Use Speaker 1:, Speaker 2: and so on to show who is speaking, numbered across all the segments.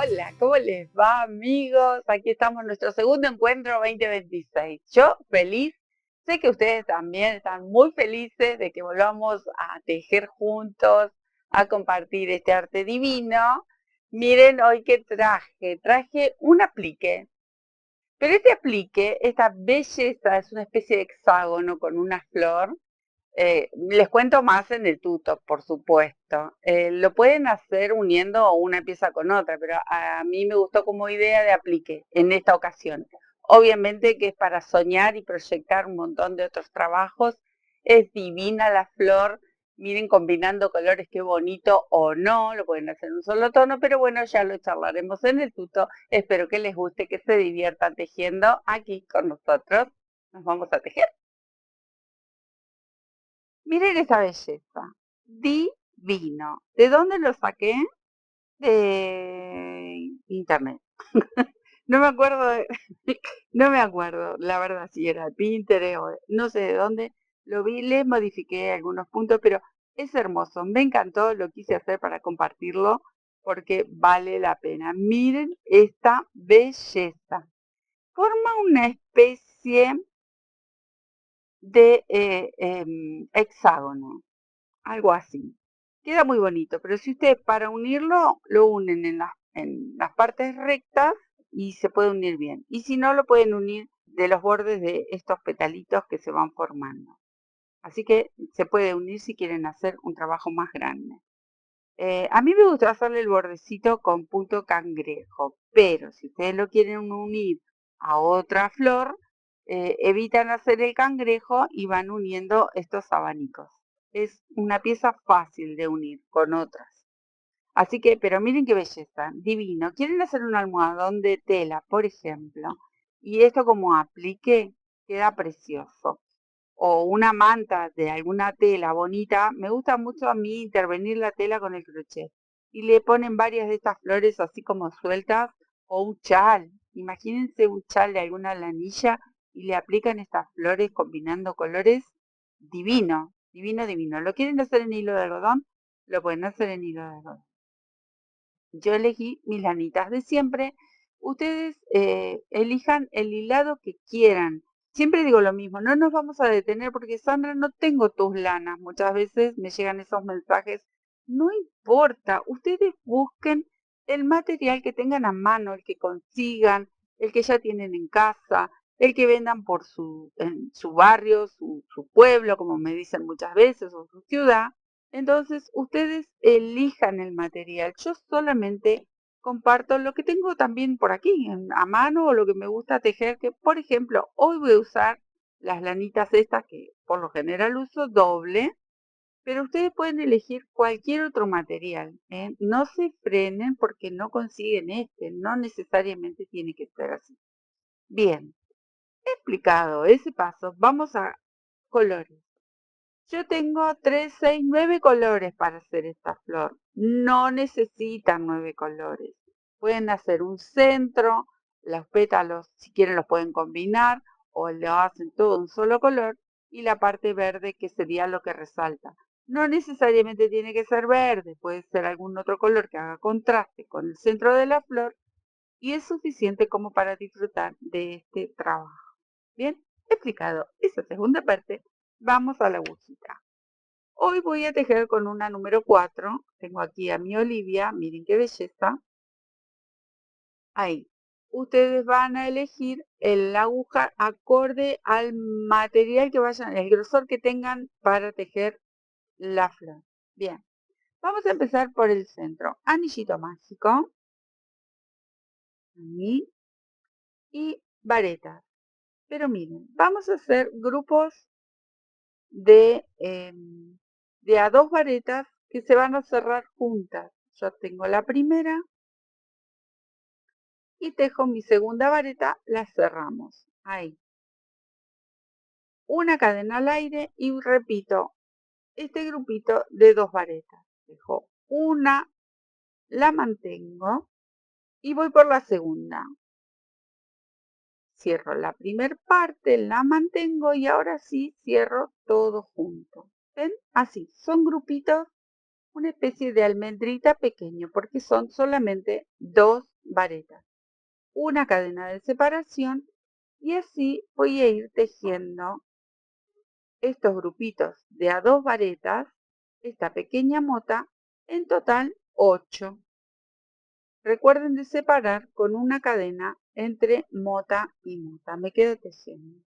Speaker 1: Hola, ¿cómo les va, amigos? Aquí estamos en nuestro segundo encuentro 2026. Yo feliz, sé que ustedes también están muy felices de que volvamos a tejer juntos, a compartir este arte divino. Miren hoy qué traje un aplique. Pero este aplique, esta belleza, es una especie de hexágono con una flor. Les cuento más en el tuto, por supuesto. Lo pueden hacer uniendo una pieza con otra, pero a mí me gustó como idea de aplique en esta ocasión. Obviamente que es para soñar y proyectar un montón de otros trabajos. Es divina la flor. Miren, combinando colores, qué bonito o no. Lo pueden hacer en un solo tono, pero bueno, ya lo charlaremos en el tuto. Espero que les guste, que se diviertan tejiendo aquí con nosotros. Nos vamos a tejer. Miren esa belleza. Divino. ¿De dónde lo saqué? De internet. No me acuerdo, no me acuerdo, la verdad, si era de Pinterest o no sé de dónde. Lo vi, le modifiqué algunos puntos, pero es hermoso. Me encantó, lo quise hacer para compartirlo porque vale la pena. Miren esta belleza. Forma una especie de hexágono. Algo así. Queda muy bonito, pero si ustedes para unirlo lo unen en las partes rectas y se puede unir bien. Y si no, lo pueden unir de los bordes de estos petalitos que se van formando. Así que se puede unir si quieren hacer un trabajo más grande. A mí me gusta hacerle el bordecito con punto cangrejo, pero si ustedes lo quieren unir a otra flor, evitan hacer el cangrejo y van uniendo estos abanicos. Es una pieza fácil de unir con otras. Así que, pero miren qué belleza, divino. ¿Quieren hacer un almohadón de tela, por ejemplo? Y esto como aplique, queda precioso. O una manta de alguna tela bonita. Me gusta mucho a mí intervenir la tela con el crochet. Y le ponen varias de estas flores así como sueltas. O un chal. Imagínense un chal de alguna lanilla y le aplican estas flores combinando colores. Divino, divino, divino. ¿Lo quieren hacer en hilo de algodón? Lo pueden hacer en hilo de algodón. Yo elegí mis lanitas de siempre. Ustedes elijan el hilado que quieran. Siempre digo lo mismo, no nos vamos a detener porque Sandra, no tengo tus lanas. Muchas veces me llegan esos mensajes. No importa, ustedes busquen el material que tengan a mano, el que consigan, el que ya tienen en casa, el que vendan por en su barrio, su pueblo, como me dicen muchas veces, o su ciudad. Entonces, ustedes elijan el material. Yo solamente comparto lo que tengo también por aquí, a mano, o lo que me gusta tejer, que por ejemplo, hoy voy a usar las lanitas estas que por lo general uso doble, pero ustedes pueden elegir cualquier otro material, ¿eh? No se frenen porque no consiguen este, no necesariamente tiene que ser así. Bien, explicado ese paso, vamos a colores. Yo tengo 3, 6, 9 colores para hacer esta flor. No necesitan 9 colores. Pueden hacer un centro, los pétalos, si quieren los pueden combinar o lo hacen todo un solo color y la parte verde que sería lo que resalta. No necesariamente tiene que ser verde, puede ser algún otro color que haga contraste con el centro de la flor y es suficiente como para disfrutar de este trabajo. Bien, explicado esa segunda parte, vamos a la agujita. Hoy voy a tejer con una número 4. Tengo aquí a mi Olivia. Miren qué belleza. Ahí. Ustedes van a elegir la aguja acorde al material que vayan, el grosor que tengan para tejer la flor. Bien. Vamos a empezar por el centro. Anillito mágico. Ahí. Y varetas. Pero miren, vamos a hacer grupos de, de a 2 varetas que se van a cerrar juntas. Yo tengo la primera y tejo mi segunda vareta, la cerramos. Ahí. Una cadena al aire y repito este grupito de 2 varetas. Dejo una, la mantengo y voy por la segunda. Cierro la primera parte, la mantengo y ahora sí cierro todo junto. ¿Ven? Así, son grupitos, una especie de almendrita pequeño porque son solamente 2 varetas, una cadena de separación y así voy a ir tejiendo estos grupitos de a 2 varetas, esta pequeña mota, en total 8. Recuerden de separar con una cadena entre mota y mota. Me quedo tejiendo.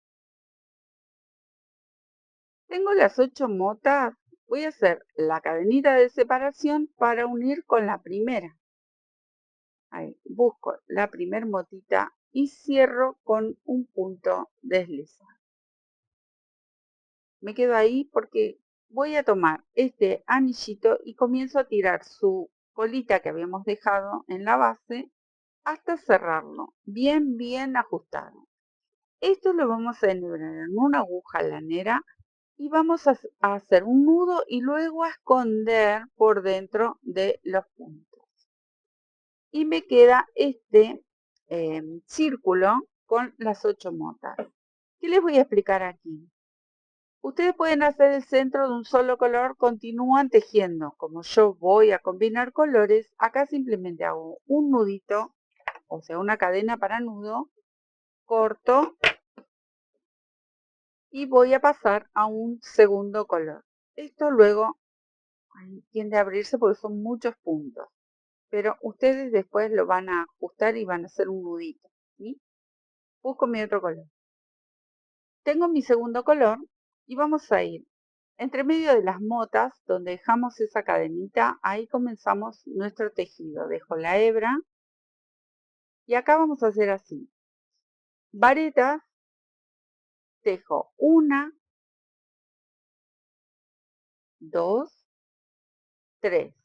Speaker 1: Tengo las 8 motas. Voy a hacer la cadenita de separación para unir con la primera. Ahí, busco la primera motita y cierro con un punto deslizado. Me quedo ahí porque voy a tomar este anillito y comienzo a tirar su colita que habíamos dejado en la base hasta cerrarlo bien ajustado. Esto lo vamos a enhebrar en una aguja lanera y vamos a hacer un nudo y luego a esconder por dentro de los puntos. Y me queda este círculo con las 8 motas. ¿Qué les voy a explicar aquí? Ustedes pueden hacer el centro de un solo color, continúan tejiendo. Como yo voy a combinar colores, acá simplemente hago un nudito, o sea, una cadena para nudo, corto y voy a pasar a un segundo color. Esto luego tiende a abrirse porque son muchos puntos, pero ustedes después lo van a ajustar y van a hacer un nudito, ¿sí? Busco mi otro color. Tengo mi segundo color y vamos a ir entre medio de las motas donde dejamos esa cadenita, ahí comenzamos nuestro tejido. Dejo la hebra y acá vamos a hacer así. Varetas, tejo 1, 2, 3.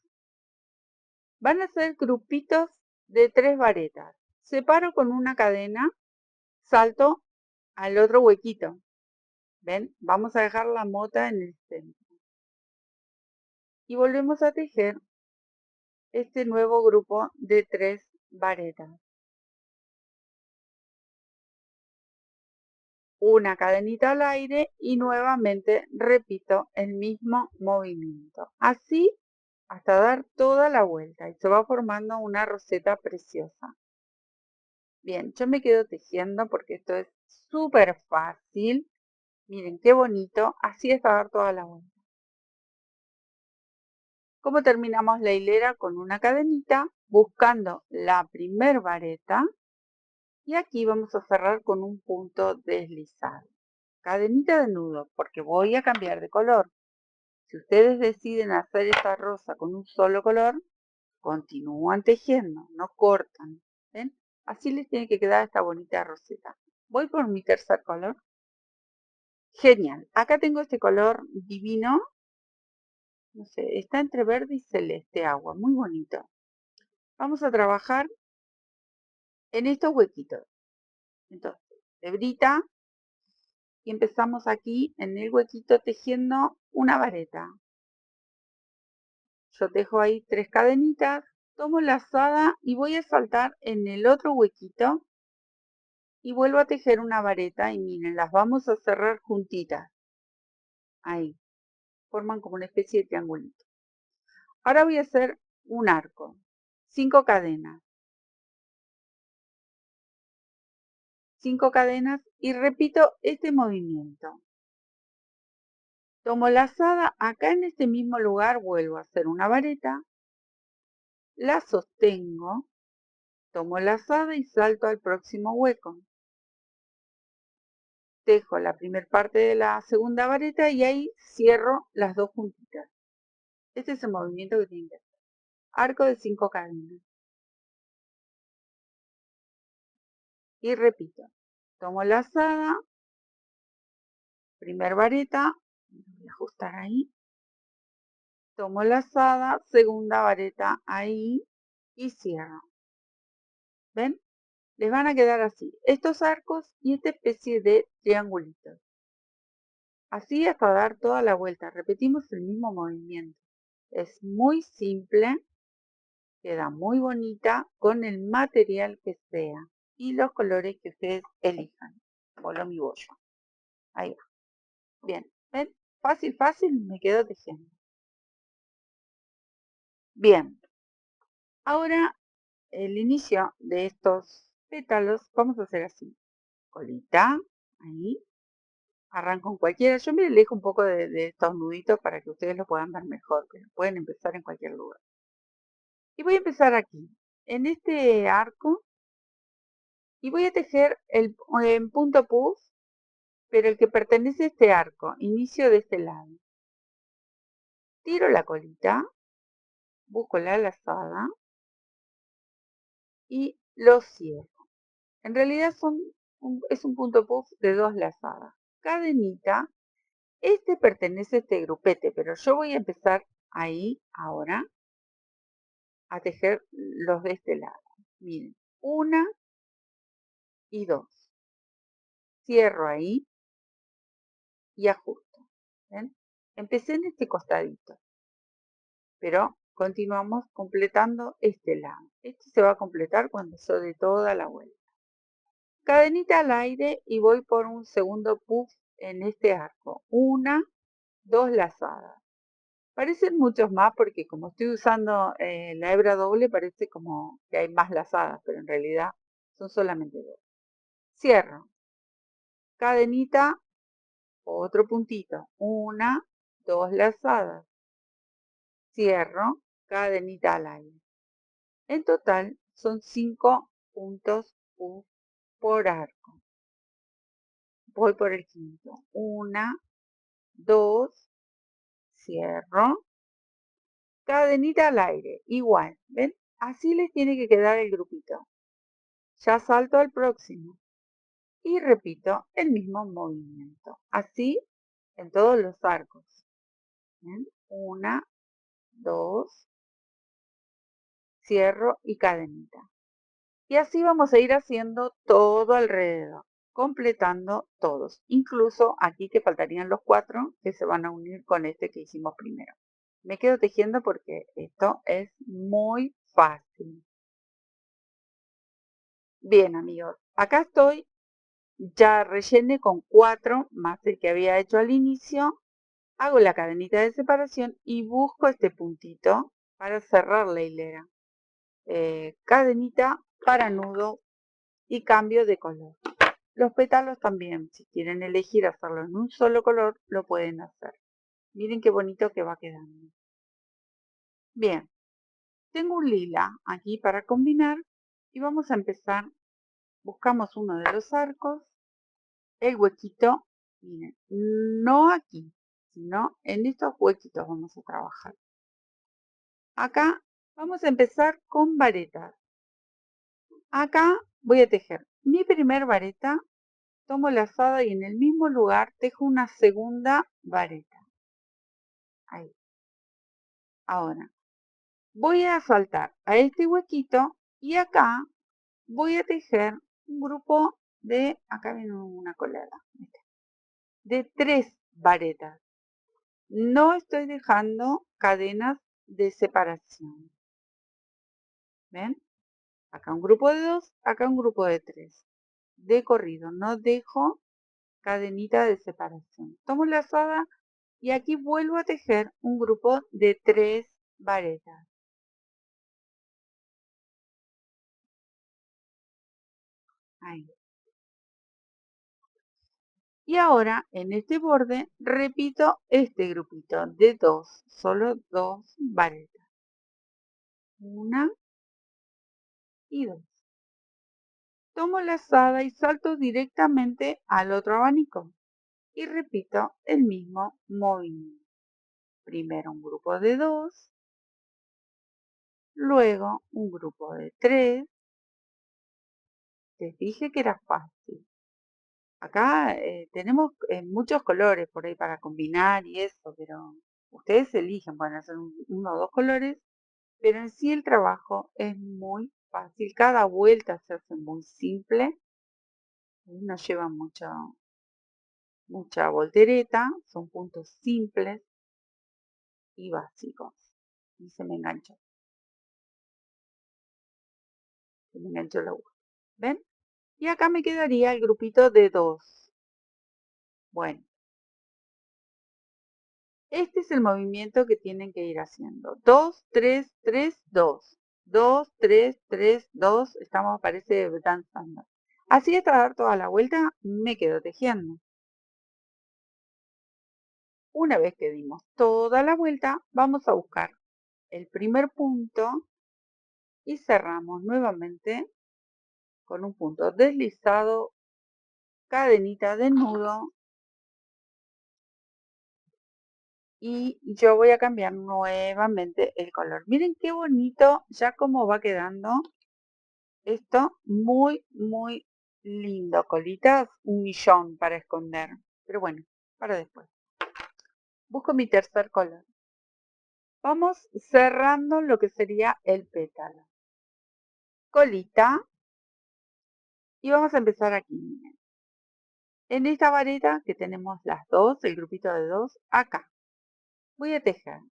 Speaker 1: Van a ser grupitos de 3 varetas. Separo con una cadena, salto al otro huequito. ¿Ven? Vamos a dejar la mota en el centro. Y volvemos a tejer este nuevo grupo de 3 varetas. Una cadenita al aire y nuevamente repito el mismo movimiento. Así hasta dar toda la vuelta y se va formando una roseta preciosa. Bien, yo me quedo tejiendo porque esto es súper fácil. Miren qué bonito, así hasta dar toda la vuelta. ¿Cómo terminamos la hilera? Con una cadenita, buscando la primer vareta. Y aquí vamos a cerrar con un punto deslizado. Cadenita de nudo, porque voy a cambiar de color. Si ustedes deciden hacer esta rosa con un solo color, continúan tejiendo, no cortan. ¿Ven? Así les tiene que quedar esta bonita roseta. Voy por mi tercer color. Genial. Acá tengo este color divino. No sé, está entre verde y celeste agua. Muy bonito. Vamos a trabajar en estos huequitos. Entonces, hebrita. Y empezamos aquí en el huequito tejiendo una vareta. Yo tejo ahí 3 cadenitas. Tomo la lazada y voy a saltar en el otro huequito. Y vuelvo a tejer una vareta. Y miren, las vamos a cerrar juntitas. Ahí. Forman como una especie de triangulito. Ahora voy a hacer un arco. 5 cadenas. 5 cadenas y repito este movimiento. Tomo la lazada, acá en este mismo lugar vuelvo a hacer una vareta, la sostengo, tomo la lazada y salto al próximo hueco. Tejo la primera parte de la segunda vareta y ahí cierro las dos juntitas. Este es el movimiento que tienen que hacer. Arco de 5 cadenas. Y repito, tomo la lazada, primer vareta, voy a ajustar ahí, tomo la lazada, segunda vareta ahí y cierro. ¿Ven? Les van a quedar así, estos arcos y esta especie de triangulitos. Así hasta dar toda la vuelta, repetimos el mismo movimiento. Es muy simple, queda muy bonita con el material que sea y los colores que ustedes elijan. Voló mi bollo. Ahí va. Bien, ¿ven? Fácil, me quedo tejiendo. Bien, ahora el inicio de estos pétalos, vamos a hacer así. Colita, ahí. Arranco con cualquiera. Yo me dejo un poco de estos nuditos para que ustedes lo puedan ver mejor, pero pueden empezar en cualquier lugar. Y voy a empezar aquí, en este arco, y voy a tejer en punto puff, pero el que pertenece a este arco, inicio de este lado. Tiro la colita, busco la lazada y lo cierro. En realidad es un punto puff de 2 lazadas. Cadenita, este pertenece a este grupete, pero yo voy a empezar ahí ahora a tejer los de este lado. Miren, 1 y 2. Cierro ahí y ajusto. ¿Ven? Empecé en este costadito, pero continuamos completando este lado. Este se va a completar cuando yo dé toda la vuelta. Cadenita al aire y voy por un segundo puff en este arco. 1, 2 lazadas. Parecen muchos más porque como estoy usando la hebra doble parece como que hay más lazadas, pero en realidad son solamente 2. Cierro. Cadenita, otro puntito. 1, 2 lazadas. Cierro, cadenita al aire. En total son 5 puntos puff por arco. Voy por el quinto. 1, 2, cierro. Cadenita al aire, igual, ¿ven? Así les tiene que quedar el grupito. Ya salto al próximo y repito el mismo movimiento. Así en todos los arcos. ¿Ven? 1, 2, cierro y cadenita. Y así vamos a ir haciendo todo alrededor, completando todos. Incluso aquí que faltarían los 4 que se van a unir con este que hicimos primero. Me quedo tejiendo porque esto es muy fácil. Bien, amigos, acá estoy. Ya rellené con 4 más el que había hecho al inicio. Hago la cadenita de separación y busco este puntito para cerrar la hilera. Cadenita para nudo y cambio de color. Los pétalos también, si quieren elegir hacerlo en un solo color, lo pueden hacer. Miren qué bonito que va quedando. Bien, tengo un lila aquí para combinar y vamos a empezar. Buscamos uno de los arcos, el huequito, miren, no aquí, sino en estos huequitos vamos a trabajar. Acá vamos a empezar con varetas. Acá voy a tejer mi primer vareta, tomo lazada y en el mismo lugar tejo una segunda vareta. Ahí. Ahora, voy a saltar a este huequito y acá voy a tejer un grupo de, acá viene una colada, de 3 varetas. No estoy dejando cadenas de separación. ¿Ven? Acá un grupo de 2, acá un grupo de 3. De corrido, no dejo cadenita de separación. Tomo lazada y aquí vuelvo a tejer un grupo de 3 varetas. Ahí. Y ahora en este borde repito este grupito de 2, solo 2 varetas. 1 y 2. Tomo lazada y salto directamente al otro abanico. Y repito el mismo movimiento. Primero un grupo de 2, luego un grupo de 3. Les dije que era fácil. Acá tenemos muchos colores por ahí para combinar y eso, pero ustedes eligen, pueden hacer uno o 2 colores, pero en sí el trabajo es muy fácil. Cada vuelta se hace muy simple, no lleva mucha voltereta, son puntos simples y básicos. Y se me enganchó la aguja. ¿Ven? Y acá me quedaría el grupito de 2. Bueno, este es el movimiento que tienen que ir haciendo. 2, 3, 3, 2. 2, 3, 3, 2, estamos, parece, danzando. Así hasta dar toda la vuelta, me quedo tejiendo. Una vez que dimos toda la vuelta, vamos a buscar el primer punto y cerramos nuevamente con un punto deslizado, cadenita de nudo, y yo voy a cambiar nuevamente el color. Miren qué bonito ya cómo va quedando esto, muy lindo. Colitas, 1.000.000 para esconder, pero bueno, para después. Busco mi tercer color. Vamos cerrando lo que sería el pétalo. Colita, y vamos a empezar aquí, miren. En esta vareta que tenemos las dos, el grupito de dos, acá voy a tejer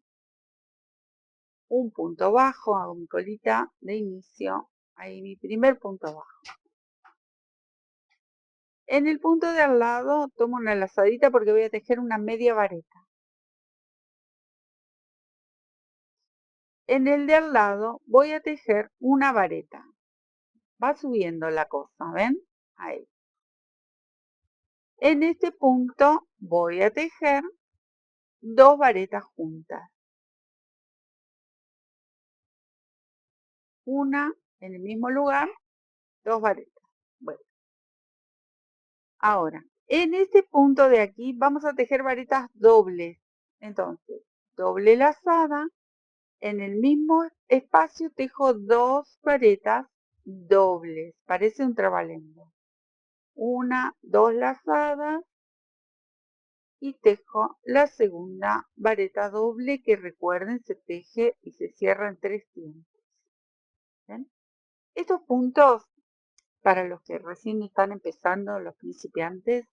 Speaker 1: un punto bajo, hago mi colita de inicio, ahí mi primer punto bajo. En el punto de al lado tomo una lazadita porque voy a tejer una media vareta. En el de al lado voy a tejer una vareta. Va subiendo la cosa, ¿ven? Ahí. En este punto voy a tejer dos varetas juntas. Una en el mismo lugar, dos varetas. Bueno, ahora, en este punto de aquí vamos a tejer varetas dobles. Entonces, doble lazada, en el mismo espacio tejo dos varetas dobles. Parece un trabalengua. Una, dos lazadas y tejo la segunda vareta doble que recuerden se teje y se cierra en 3 tiempos. ¿Ven? Estos puntos para los que recién están empezando, los principiantes,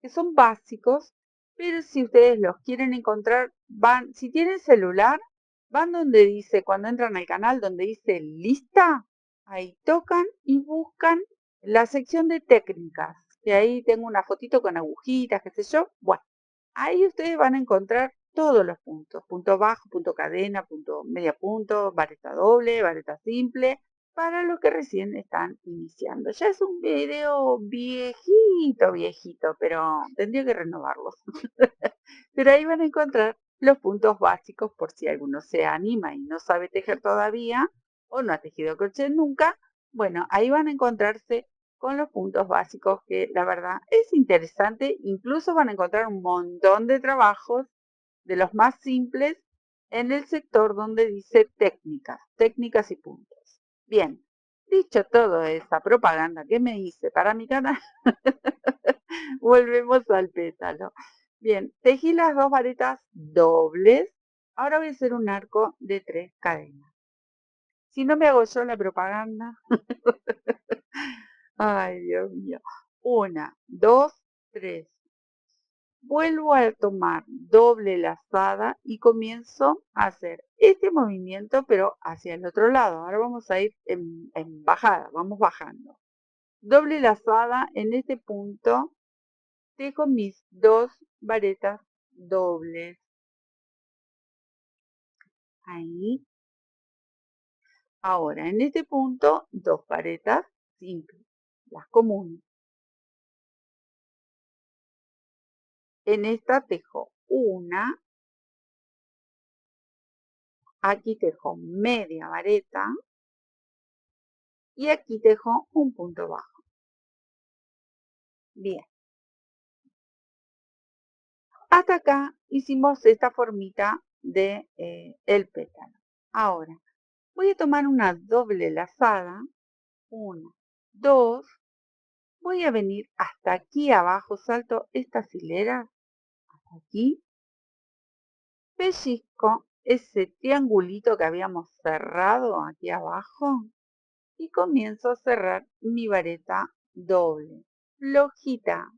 Speaker 1: que son básicos, pero si ustedes los quieren encontrar, van, si tienen celular, van donde dice, cuando entran al canal, donde dice lista, ahí tocan y buscan la sección de técnicas, que ahí tengo una fotito con agujitas, qué sé yo. Bueno, ahí ustedes van a encontrar todos los puntos, punto bajo, punto cadena, punto media punto, vareta doble, vareta simple, para los que recién están iniciando. Ya es un video viejito, pero tendría que renovarlos. Pero ahí van a encontrar los puntos básicos por si alguno se anima y no sabe tejer todavía o no ha tejido crochet nunca. Bueno, ahí van a encontrarse con los puntos básicos que la verdad es interesante. Incluso van a encontrar un montón de trabajos de los más simples en el sector donde dice técnicas y puntos. Bien, dicho toda esa propaganda que me hice para mi canal, volvemos al pétalo. Bien, tejí las dos varetas dobles. Ahora voy a hacer un arco de 3 cadenas. Si no me hago yo la propaganda. Ay, Dios mío. 1, 2, 3. Vuelvo a tomar doble lazada y comienzo a hacer este movimiento, pero hacia el otro lado. Ahora vamos a ir en bajada, vamos bajando. Doble lazada, en este punto tejo mis dos varetas dobles. Ahí. Ahora, en este punto, dos varetas simples, las comunes. En esta tejo una, aquí tejo media vareta y aquí tejo un punto bajo. Bien. Hasta acá hicimos esta formita de el pétalo. Ahora, voy a tomar una doble lazada, una, dos, voy a venir hasta aquí abajo, salto estas hileras, hasta aquí, pellizco ese triangulito que habíamos cerrado aquí abajo y comienzo a cerrar mi vareta doble, flojita.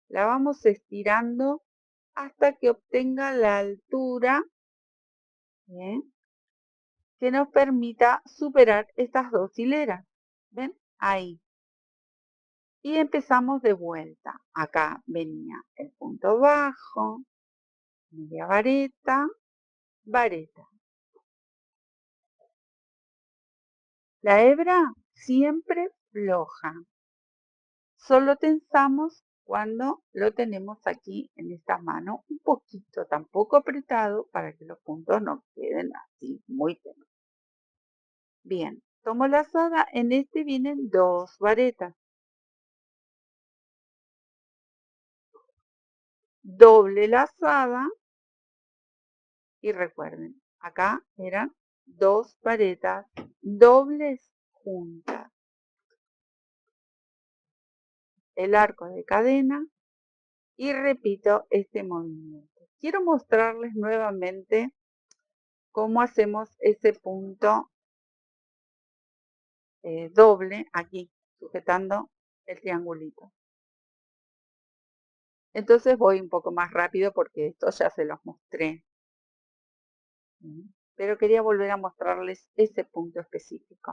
Speaker 1: La vamos estirando hasta que obtenga la altura, ¿bien?, que nos permita superar estas dos hileras. ¿Ven? Ahí. Y empezamos de vuelta. Acá venía el punto bajo, media vareta, vareta. La hebra siempre floja. Solo tensamos cuando lo tenemos aquí en esta mano un poquito, tampoco apretado para que los puntos no queden así muy tensos. Bien, tomo la azada, en este vienen 2 varetas. Doble la azada y recuerden, acá eran 2 varetas dobles juntas. El arco de cadena y repito este movimiento. Quiero mostrarles nuevamente cómo hacemos ese punto doble aquí, sujetando el triangulito. Entonces voy un poco más rápido porque esto ya se los mostré. Pero quería volver a mostrarles ese punto específico.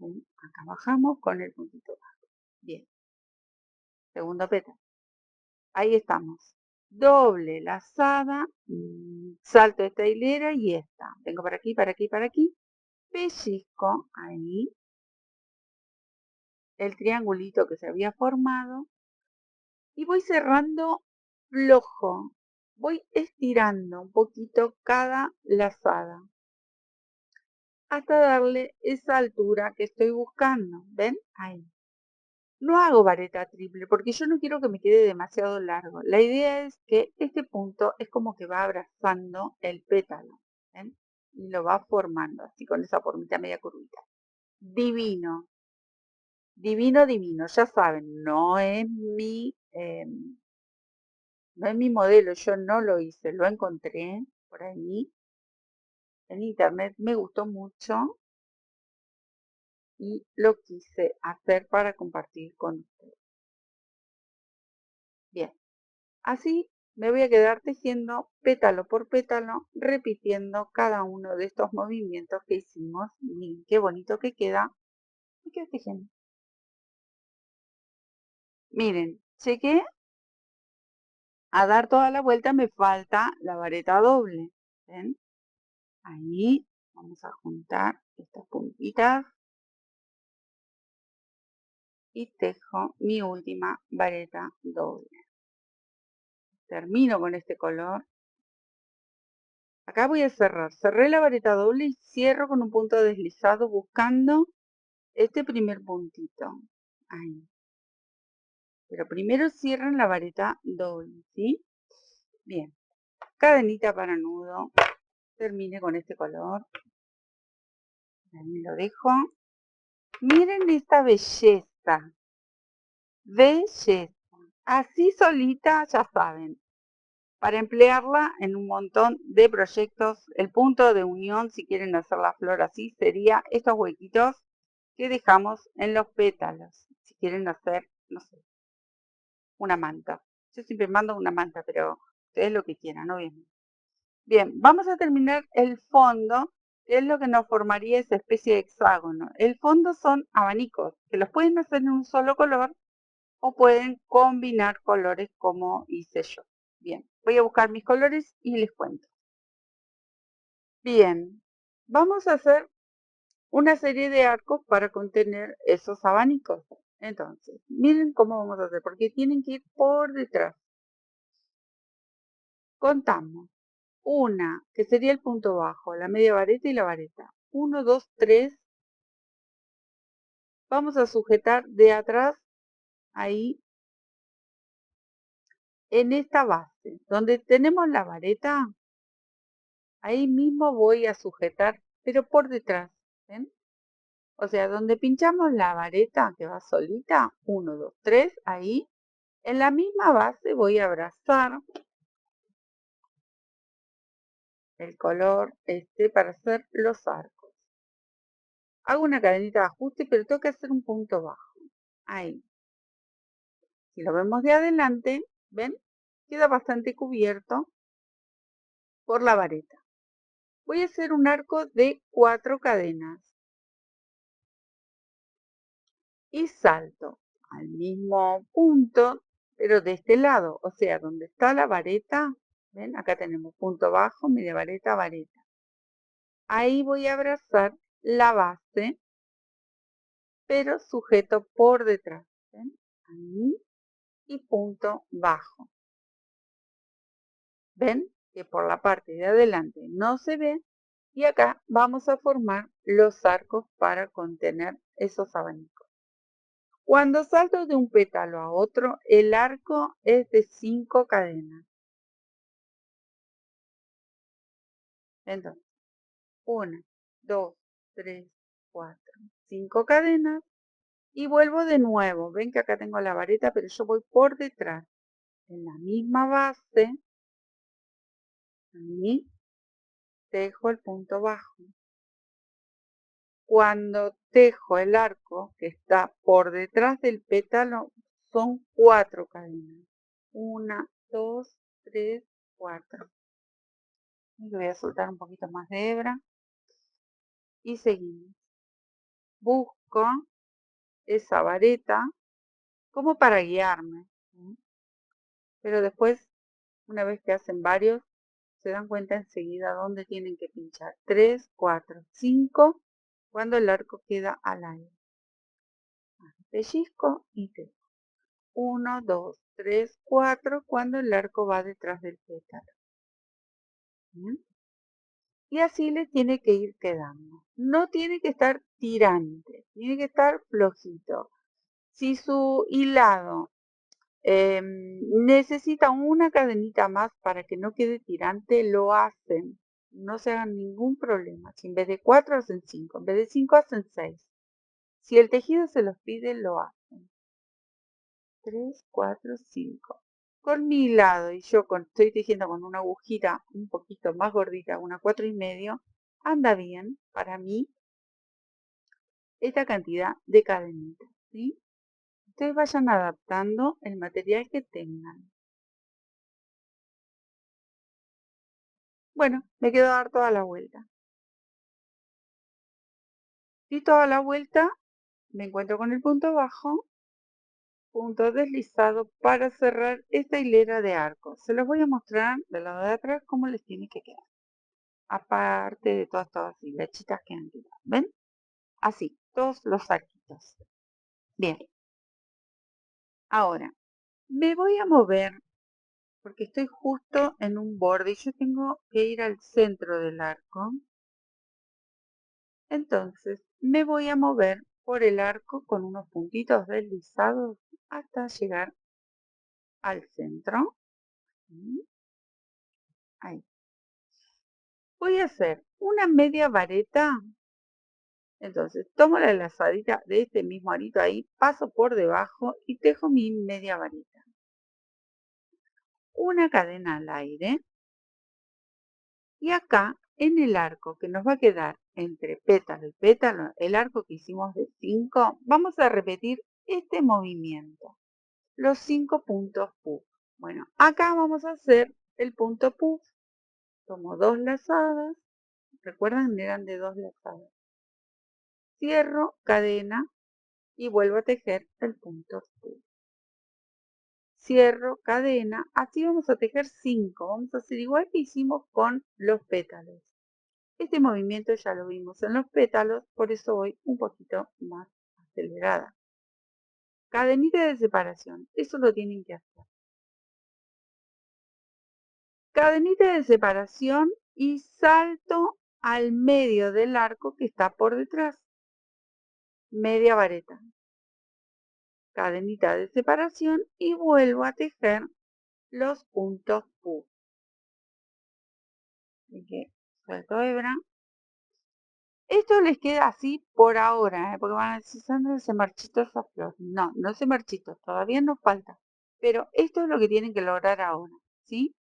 Speaker 1: Acá bajamos con el puntito bajo. Bien. Segundo pétalo. Ahí estamos. Doble lazada, salto esta hilera y esta. Vengo para aquí, para aquí, para aquí. Pellizco ahí el triangulito que se había formado y voy cerrando flojo. Voy estirando un poquito cada lazada hasta darle esa altura que estoy buscando. ¿Ven? Ahí. No hago vareta triple porque yo no quiero que me quede demasiado largo. La idea es que este punto es como que va abrazando el pétalo. ¿Ven? Y lo va formando así con esa formita media curvita. Divino. Divino, divino. Ya saben, no es mi modelo. Yo no lo hice. Lo encontré por ahí en internet. Me gustó mucho y lo quise hacer para compartir con ustedes. Bien. Así me voy a quedar tejiendo pétalo por pétalo, repitiendo cada uno de estos movimientos que hicimos. Miren qué bonito que queda. Me quedo tejiendo. Miren, llegué a dar toda la vuelta, me falta la vareta doble. ¿Ven? Ahí vamos a juntar estas puntitas y tejo mi última vareta doble. Termino con este color. Acá voy a cerrar. Cerré la vareta doble y cierro con un punto deslizado buscando este primer puntito. Ahí. Pero primero cierran la vareta doble, ¿sí? Bien. Cadenita para nudo. Termine con este color. Ahí lo dejo. Miren esta belleza. Belleza. Así solita, ya saben. Para emplearla en un montón de proyectos, el punto de unión, si quieren hacer la flor así, sería estos huequitos que dejamos en los pétalos. Si quieren hacer, no sé, una manta. Yo siempre mando una manta, pero ustedes lo que quieran, obviamente. Bien, vamos a terminar el fondo, que es lo que nos formaría esa especie de hexágono. El fondo son abanicos, que los pueden hacer en un solo color o pueden combinar colores como hice yo. Bien, voy a buscar mis colores y les cuento. Bien, vamos a hacer una serie de arcos para contener esos abanicos. Entonces, miren cómo vamos a hacer, porque tienen que ir por detrás. Contamos. Una, que sería el punto bajo, la media vareta y la vareta. 1, 2, 3. Vamos a sujetar de atrás, ahí, en esta base. Donde tenemos la vareta, ahí mismo voy a sujetar, pero por detrás. ¿Ven? O sea, donde pinchamos la vareta, que va solita, 1, 2, 3, ahí. En la misma base voy a abrazar el color este para hacer los arcos. Hago una cadenita de ajuste, pero tengo que hacer un punto bajo. Ahí. Si lo vemos de adelante, ¿ven? Queda bastante cubierto por la vareta. Voy a hacer un arco de 4 cadenas. Y salto al mismo punto, pero de este lado. O sea, donde está la vareta, ¿ven? Acá tenemos punto bajo, media vareta, vareta. Ahí voy a abrazar la base, pero sujeto por detrás. ¿Ven? Ahí, y punto bajo. ¿Ven? Que por la parte de adelante no se ve. Y acá vamos a formar los arcos para contener esos abanicos. Cuando salto de un pétalo a otro, el arco es de 5 cadenas. Entonces, 1, 2, 3, 4, 5 cadenas. Y vuelvo de nuevo. Ven que acá tengo la vareta, pero yo voy por detrás. En la misma base, ahí, tejo el punto bajo. Cuando tejo el arco que está por detrás del pétalo, son 4 cadenas. 1, 2, 3, 4. Le voy a soltar un poquito más de hebra. Y seguimos. Busco esa vareta como para guiarme. ¿Sí? Pero después, una vez que hacen varios, se dan cuenta enseguida dónde tienen que pinchar. 3, 4, 5, cuando el arco queda al aire. Pellizco y tejo. 1, 2, 3, 4, cuando el arco va detrás del pétalo. ¿Bien? Y así le tiene que ir quedando. No tiene que estar tirante, tiene que estar flojito. Si su hilado necesita una cadenita más para que no quede tirante, lo hacen. No se hagan ningún problema. Si en vez de 4 hacen 5, en vez de 5 hacen 6. Si el tejido se los pide, lo hacen. 3, 4, 5. Con mi hilado y yo estoy tejiendo con una agujita un poquito más gordita, una 4,5, anda bien para mí esta cantidad de cadenitas, ¿sí? Ustedes vayan adaptando el material que tengan. Bueno, me quedo a dar toda la vuelta. Di toda la vuelta, me encuentro con el punto bajo, punto deslizado para cerrar esta hilera de arcos. Se los voy a mostrar del lado de atrás cómo les tiene que quedar. Aparte de todas estas hilechitas que han quedado. ¿Ven? Así, todos los arquitos. Bien. Ahora, me voy a mover porque estoy justo en un borde y yo tengo que ir al centro del arco. Entonces, me voy a mover por el arco con unos puntitos deslizados hasta llegar al centro. Ahí. Voy a hacer una media vareta. Entonces, tomo la lazadita de este mismo arito ahí, paso por debajo y tejo mi media vareta. Una cadena al aire. Y acá, en el arco que nos va a quedar entre pétalo y pétalo, el arco que hicimos de 5, vamos a repetir este movimiento. Los 5 puntos puff. Bueno, acá vamos a hacer el punto puff. Tomo 2 lazadas. Recuerdan, eran de 2 lazadas. Cierro cadena y vuelvo a tejer el punto puff. Cierro cadena. Así vamos a tejer 5. Vamos a hacer igual que hicimos con los pétalos. Este movimiento ya lo vimos en los pétalos, por eso voy un poquito más acelerada. Cadenita de separación, eso lo tienen que hacer. Cadenita de separación y salto al medio del arco que está por detrás. Media vareta. Cadenita de separación y vuelvo a tejer los puntos puff. Así que suelto hebra. Esto les queda así por ahora, porque van a decir, Sandra, se marchitó esa flor. No, no se marchitó, todavía nos falta. Pero esto es lo que tienen que lograr ahora, ¿sí?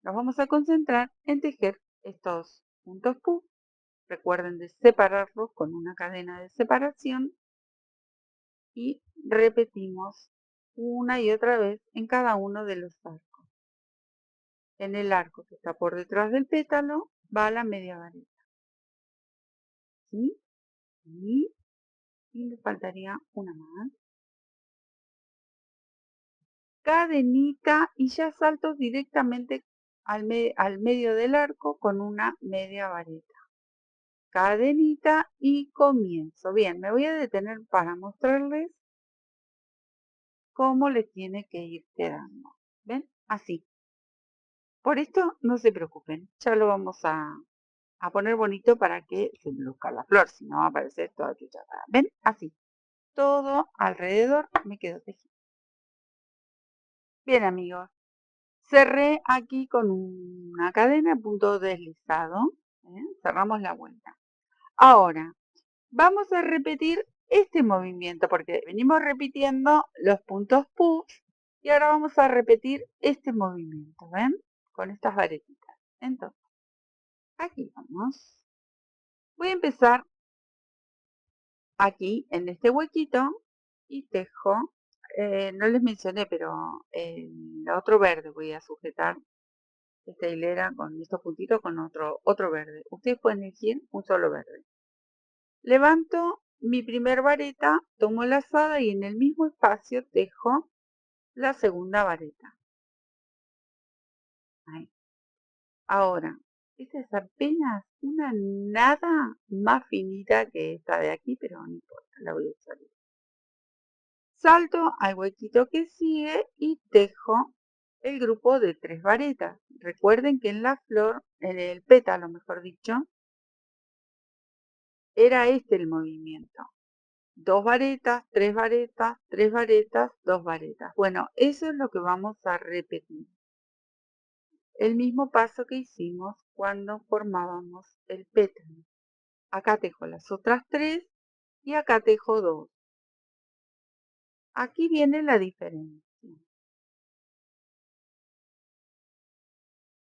Speaker 1: Nos vamos a concentrar en tejer estos puntos puff. Recuerden de separarlos con una cadena de separación. Y repetimos una y otra vez en cada uno de los arcos. En el arco que está por detrás del pétalo va la media vareta. ¿Sí? Y me faltaría una más. Cadenita y ya salto directamente al medio del arco con una media vareta. cadenita y comienzo. Bien, me voy a detener para mostrarles cómo les tiene que ir quedando. ¿Ven? Así. Por esto no se preocupen, ya lo vamos a poner bonito para que se luzca la flor, si no va a aparecer toda chuchada. ¿Ven? Así. Todo alrededor me quedó tejido. Bien, amigos. Cerré aquí con una cadena, punto deslizado. Cerramos la vuelta. Ahora, vamos a repetir este movimiento porque venimos repitiendo los puntos push y ahora vamos a repetir este movimiento, ¿ven? Con estas varetitas. Entonces, aquí vamos. Voy a empezar aquí en este huequito y tejo. No les mencioné, pero el otro verde voy a sujetar esta hilera con estos puntitos con otro verde. Ustedes pueden elegir un solo verde. Levanto mi primer vareta, tomo la lazada y en el mismo espacio tejo la segunda vareta. Ahí. Ahora, esta es apenas una nada más finita que esta de aquí, pero no importa, la voy a usar. Salto al huequito que sigue y tejo el grupo de 3 varetas. Recuerden que en la flor, en el pétalo mejor dicho, era este el movimiento. 2 varetas, 3 varetas, 3 varetas, 2 varetas. Bueno, eso es lo que vamos a repetir. El mismo paso que hicimos cuando formábamos el pétalo. Acá tejo las otras 3 y acá tejo 2. Aquí viene la diferencia.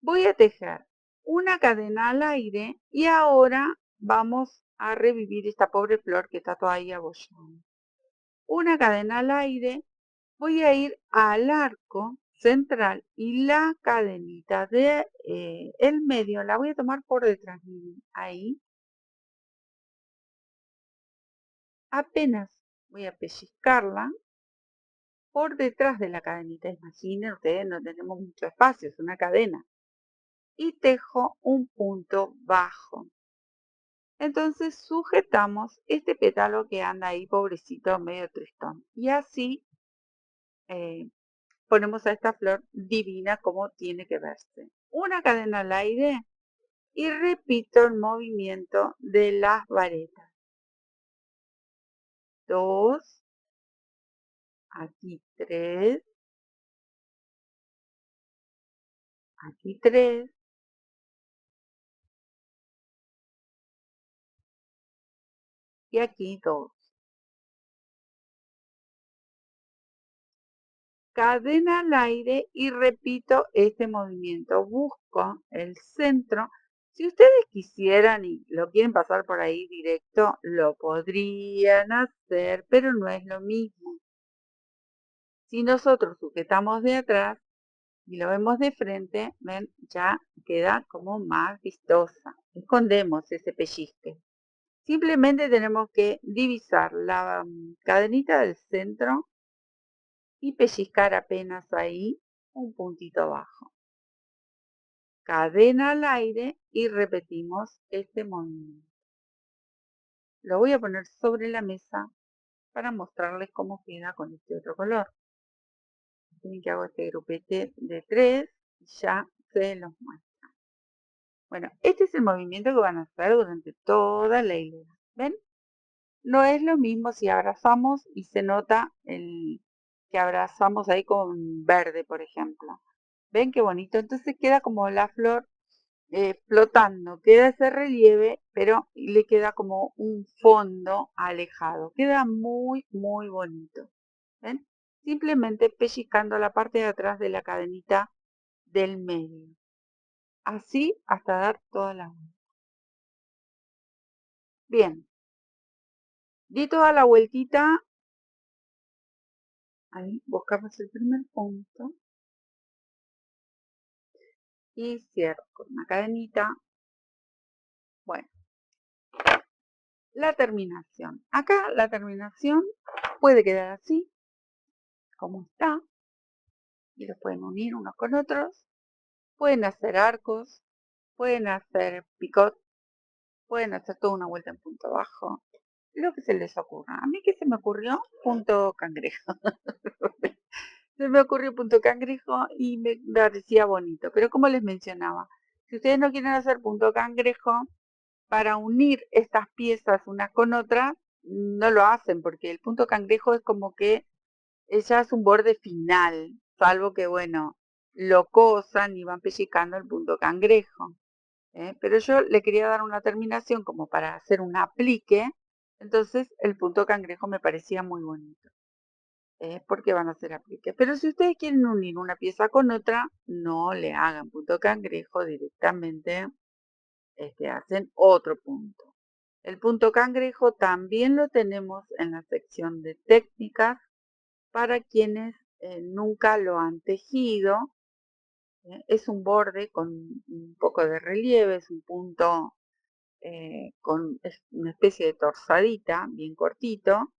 Speaker 1: Voy a tejer una cadena al aire y ahora vamos a revivir esta pobre flor que está todavía abollando. Una cadena al aire, voy a ir al arco central y la cadenita de el medio la voy a tomar por detrás, miren, ahí. Apenas voy a pellizcarla por detrás de la cadenita. Imaginen ustedes, no tenemos mucho espacio, es una cadena. Y tejo un punto bajo. Entonces sujetamos este pétalo que anda ahí pobrecito medio tristón. Y así ponemos a esta flor divina como tiene que verse. Una cadena al aire y repito el movimiento de las varetas. 2, aquí 3, aquí 3, y aquí 2. Cadena al aire y repito este movimiento. Busco el centro. Si ustedes quisieran y lo quieren pasar por ahí directo, lo podrían hacer, pero no es lo mismo. Si nosotros sujetamos de atrás y lo vemos de frente, ven, ya queda como más vistosa. Escondemos ese pellizque. Simplemente tenemos que divisar la cadenita del centro y pellizcar apenas ahí un puntito abajo. Cadena al aire y repetimos este movimiento. Lo voy a poner sobre la mesa para mostrarles cómo queda con este otro color. Tienen que hago este grupete de 3 y ya se los muestro. Bueno, este es el movimiento que van a hacer durante toda la hilera. ¿Ven? No es lo mismo si abrazamos y se nota que abrazamos ahí con verde, por ejemplo. ¿Ven qué bonito? Entonces queda como la flor flotando. Queda ese relieve, pero le queda como un fondo alejado. Queda muy, muy bonito. ¿Ven? Simplemente pellizcando la parte de atrás de la cadenita del medio. Así hasta dar toda la vuelta. Bien. Di toda la vueltita. Ahí buscamos el primer punto. Y cierro con una cadenita. Bueno, la terminación. Acá la terminación puede quedar así, como está. Y los pueden unir unos con otros. Pueden hacer arcos. Pueden hacer picot. pueden hacer toda una vuelta en punto bajo, lo que se les ocurra. A mí, ¿qué se me ocurrió? Punto cangrejo. Se me ocurrió punto cangrejo y me parecía bonito. Pero como les mencionaba, si ustedes no quieren hacer punto cangrejo, para unir estas piezas unas con otras, no lo hacen, porque el punto cangrejo es como que ya es un borde final, salvo que, bueno, lo cosan y van pellizcando el punto cangrejo. Pero yo le quería dar una terminación como para hacer un aplique, entonces el punto cangrejo me parecía muy bonito, porque van a hacer aplique. Pero si ustedes quieren unir una pieza con otra, no le hagan punto cangrejo directamente, hacen otro punto. El punto cangrejo también lo tenemos en la sección de técnicas para quienes nunca lo han tejido. Es un borde con un poco de relieve, es un punto es una especie de torsadita, bien cortito,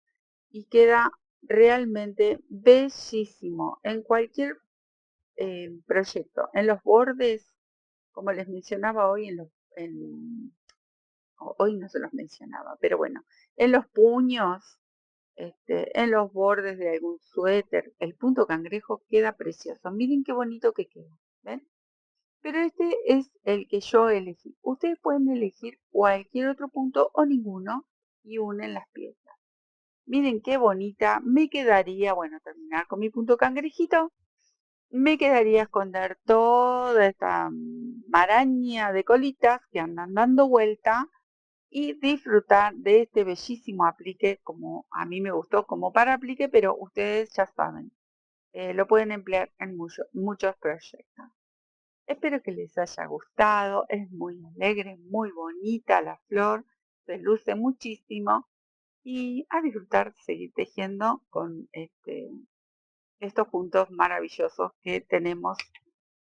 Speaker 1: y queda realmente bellísimo en cualquier proyecto. En los bordes, como les mencionaba hoy, hoy no se los mencionaba, pero bueno, en los puños, en los bordes de algún suéter, el punto cangrejo queda precioso. Miren qué bonito que queda, ¿ven? Pero este es el que yo elegí. Ustedes pueden elegir cualquier otro punto o ninguno y unen las piezas. Miren qué bonita me quedaría, bueno, terminar con mi punto cangrejito. Me quedaría esconder toda esta maraña de colitas que andan dando vuelta y disfrutar de este bellísimo aplique como a mí me gustó como para aplique, pero ustedes ya saben, lo pueden emplear en muchos proyectos. Espero que les haya gustado, es muy alegre, muy bonita la flor, se luce muchísimo y a disfrutar, seguir tejiendo con estos puntos maravillosos que tenemos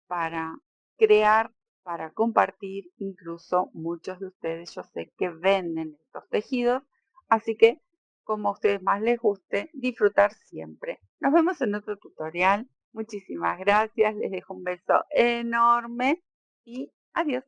Speaker 1: para crear, para compartir. Incluso muchos de ustedes yo sé que venden estos tejidos, así que como a ustedes más les guste, disfrutar siempre. Nos vemos en otro tutorial. Muchísimas gracias, les dejo un beso enorme y adiós.